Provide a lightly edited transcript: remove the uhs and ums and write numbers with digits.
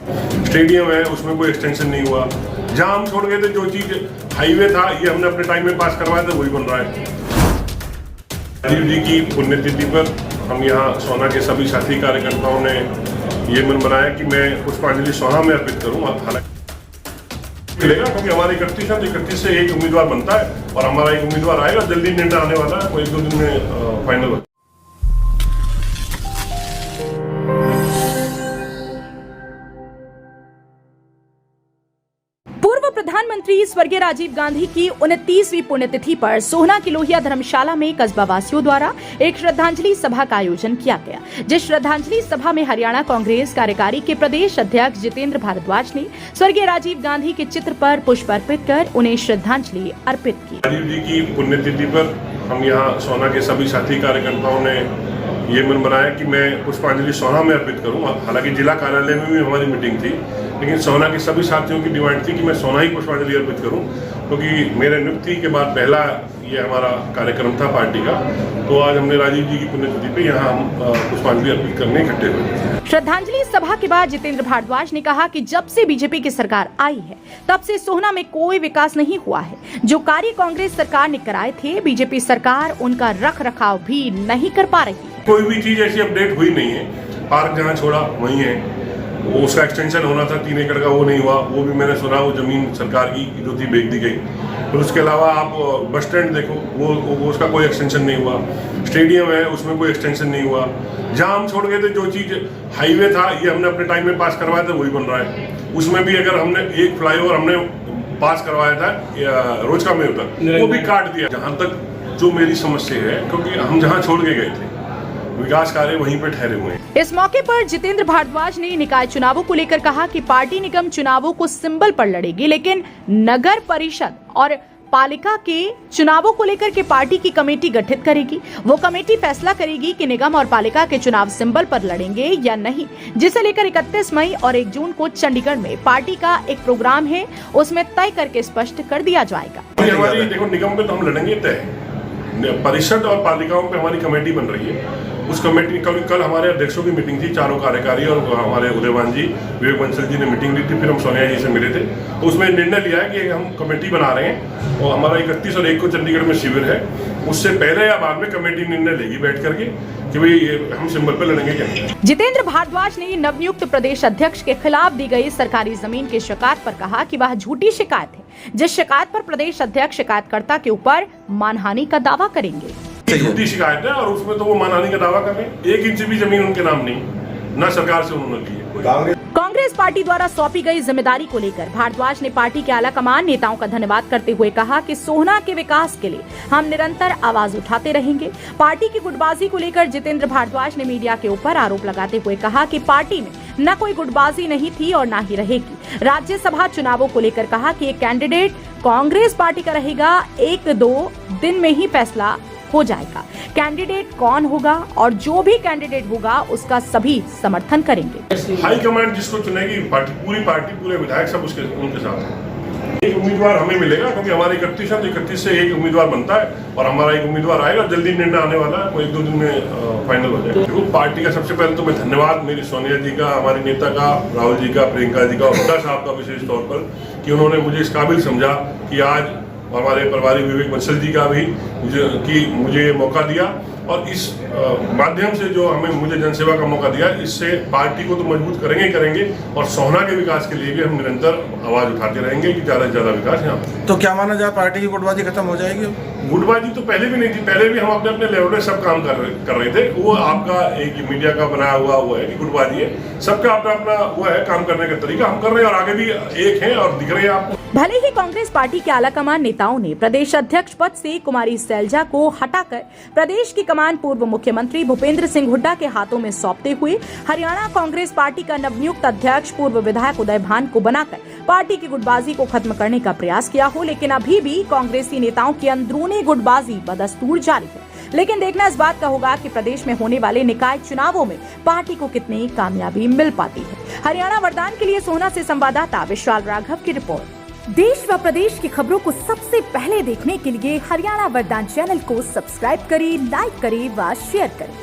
Stadium है उसमें कोई एक्सटेंशन नहीं हुआ। जहां हम छोड़ गए थे जो चीज हाईवे था ये हमने अपने टाइम में पास करवाया था वही बन रहा है। राजीव जी की पुण्यतिथि पर हम यहाँ सोना के सभी साथी कार्यकर्ताओं ने ये मन बनाया कि मैं पुष्पांजलि सोना में अर्पित करूँ। हालांकि मिलेगा क्योंकि हमारे 31 से एक उम्मीदवार बनता है और हमारा एक उम्मीदवार आएगा, जल्दी निर्णय आने वाला है, वो 1-2 दिन में फाइनल हो। प्रधानमंत्री स्वर्गीय राजीव गांधी की 29वीं पुण्यतिथि पर सोहना की लोहिया धर्मशाला में कस्बा वासियों द्वारा एक श्रद्धांजलि सभा का आयोजन किया गया, जिस श्रद्धांजलि सभा में हरियाणा कांग्रेस कार्यकारी के प्रदेश अध्यक्ष जितेंद्र भारद्वाज ने स्वर्गीय राजीव गांधी के चित्र पर पुष्प अर्पित कर उन्हें श्रद्धांजलि अर्पित की। राजीव जी की पुण्यतिथि पर हम यहाँ सोहना के सभी साथी कार्यकर्ताओं ने ये मन बनाया कि मैं पुष्पांजलि सोहना में अर्पित करूं। हालांकि जिला कार्यालय में भी हमारी मीटिंग थी, लेकिन सोहना के सभी साथियों की डिमांड थी कि मैं सोहना ही पुष्पांजलि अर्पित करूं, क्योंकि मेरे नियुक्ति के बाद पहला ये हमारा कार्यक्रम था पार्टी का। तो आज हमने राजीव जी की पुण्यतिथि पे यहाँ हम पुष्पांजलि अर्पित करने इकट्ठे हुए। श्रद्धांजलि सभा के बाद जितेंद्र भारद्वाज ने कहा कि जब से बीजेपी की सरकार आई है तब से सोहना में कोई विकास नहीं हुआ है। जो कार्य कांग्रेस सरकार ने कराए थे बीजेपी सरकार उनका रख रखाव भी नहीं कर पा रही है। कोई भी चीज ऐसी अपडेट हुई नहीं है। पार्क जहाँ छोड़ा वहीं है, वो उसका एक्सटेंशन होना था 3 एकड़ का, वो नहीं हुआ। वो भी मैंने सुना वो जमीन सरकार की जो थी बेच दी गई। फिर उसके अलावा आप बस स्टैंड देखो, वो उसका कोई एक्सटेंशन नहीं हुआ। स्टेडियम है उसमें कोई एक्सटेंशन नहीं हुआ। जहां हम छोड़ गए थे जो चीज हाईवे था ये हमने अपने टाइम में पास करवाया था वही बन रहा है। उसमें भी अगर हमने एक फ्लाईओवर हमने पास करवाया था रोजका में तक, वो भी काट दिया। जहां तक जो मेरी समस्या है, क्योंकि हम जहाँ छोड़ के गए थे विकास कार्य वहीं पर ठहरे हुए हैं। इस मौके पर जितेंद्र भारद्वाज ने निकाय चुनावों को लेकर कहा कि पार्टी निगम चुनावों को सिंबल पर लड़ेगी, लेकिन नगर परिषद और पालिका के चुनावों को लेकर के पार्टी की कमेटी गठित करेगी। वो कमेटी फैसला करेगी कि निगम और पालिका के चुनाव सिंबल पर लड़ेंगे या नहीं, जिसे लेकर 31 मई और 1 जून को चंडीगढ़ में पार्टी का एक प्रोग्राम है, उसमें तय करके स्पष्ट कर दिया जाएगा। हमारी देखो निगम पे तो हम लड़ेंगे तय, परिषद और पालिकाओं पे हमारी कमेटी बन रही है। उस कमेटी कल हमारे अध्यक्षों की मीटिंग थी, चारों कार्यकारी और हमारे उदयवान जी, विवेक बंसल जी ने मीटिंग ली थी। फिर हम सोनिया जी से मिले थे, तो उसमें निर्णय लिया है कि हम कमेटी बना रहे हैं और हमारा 31 और 1 को चंडीगढ़ में शिविर है। उससे पहले या बाद में कमेटी निर्णय लेगी बैठ करके कि भाई हम सिंबल पे लड़ेंगे क्या नहीं। जितेंद्र भारद्वाज ने नवनियुक्त प्रदेश अध्यक्ष के खिलाफ दी गई सरकारी जमीन की शिकायत पर कहा कि वह झूठी शिकायत है, जिस शिकायत पर प्रदेश अध्यक्ष शिकायतकर्ता के ऊपर मानहानि का दावा करेंगे। झूठी शिकायत है और उसमें तो वो मानहानि का दावा कर रहे हैं। 1 इंच भी जमीन उनके नाम नहीं, ना सरकार से उन्होंने ली है। कांग्रेस पार्टी द्वारा सौंपी गई जिम्मेदारी को लेकर भारद्वाज ने पार्टी के आला कमान नेताओं का धन्यवाद करते हुए कहा कि सोहना के विकास के लिए हम निरंतर आवाज उठाते रहेंगे। पार्टी की गुटबाजी को लेकर जितेंद्र भारद्वाज ने मीडिया के ऊपर आरोप लगाते हुए कहा कि पार्टी में न कोई गुटबाजी नहीं थी और न ही रहेगी। राज्यसभा चुनावों को लेकर कहा कि एक कैंडिडेट कांग्रेस पार्टी का रहेगा, 1-2 दिन में ही फैसला हो जाएगा। कैंडिडेट कौन होगा और जो भी कैंडिडेट होगा उसका सभी समर्थन करेंगे। हाई कमांड जिसको चुनेगी पूरी पार्टी पूरे विधायक सब उनके साथ है। एक उम्मीदवार हमें मिलेगा क्योंकि हमारे 31 से एक उम्मीदवार बनता है और हमारा एक उम्मीदवार आएगा, जल्दी निर्णय आने वाला है, वो 1-2 दिन में फाइनल हो जाएगा। देखो पार्टी का सबसे पहले तो मैं धन्यवाद मेरी सोनिया जी का, हमारे नेता का, राहुल जी का, प्रियंका जी का और हुड्डा साहब का विशेष तौर पर कि उन्होंने मुझे इस काबिल समझा कि आज हमारे प्रभारी विवेक बंसल जी का भी मुझे मौका दिया और इस माध्यम से जो मुझे जनसेवा का मौका दिया, इससे पार्टी को तो मजबूत करेंगे और सोहना के विकास के लिए भी हम निरंतर आवाज उठाते रहेंगे कि ज्यादा से ज्यादा विकास यहाँ। तो क्या माना जाए पार्टी की गुटबाजी खत्म हो जाएगी? गुटबाजी तो पहले भी नहीं थी, पहले भी हम अपने लेवल पे सब काम कर रहे थे। वो आपका एक मीडिया का बनाया हुआ वो है कि गुटबाजी है, सबका अपना वो है काम करने का तरीका, हम कर रहे हैं और आगे भी एक है और दिख रहे हैं आपको। भले ही कांग्रेस पार्टी के आलाकमान नेताओं ने प्रदेश अध्यक्ष पद से कुमारी सैलजा को हटाकर प्रदेश की कमान पूर्व मुख्यमंत्री भूपेंद्र सिंह हुड्डा के हाथों में सौंपते हुए हरियाणा कांग्रेस पार्टी का नवनियुक्त अध्यक्ष पूर्व विधायक उदय भान को बनाकर पार्टी की गुटबाजी को खत्म करने का प्रयास किया हो, लेकिन अभी भी कांग्रेसी नेताओं की अंदरूनी गुटबाजी बदस्तूर जारी है। लेकिन देखना इस बात का होगा कि प्रदेश में होने वाले निकाय चुनावों में पार्टी को कितनी कामयाबी मिल पाती है। हरियाणा वरदान के लिए सोहना से संवाददाता विशाल राघव की रिपोर्ट। देश व प्रदेश की खबरों को सबसे पहले देखने के लिए हरियाणा वरदान चैनल को सब्सक्राइब करें, लाइक करें व शेयर करें।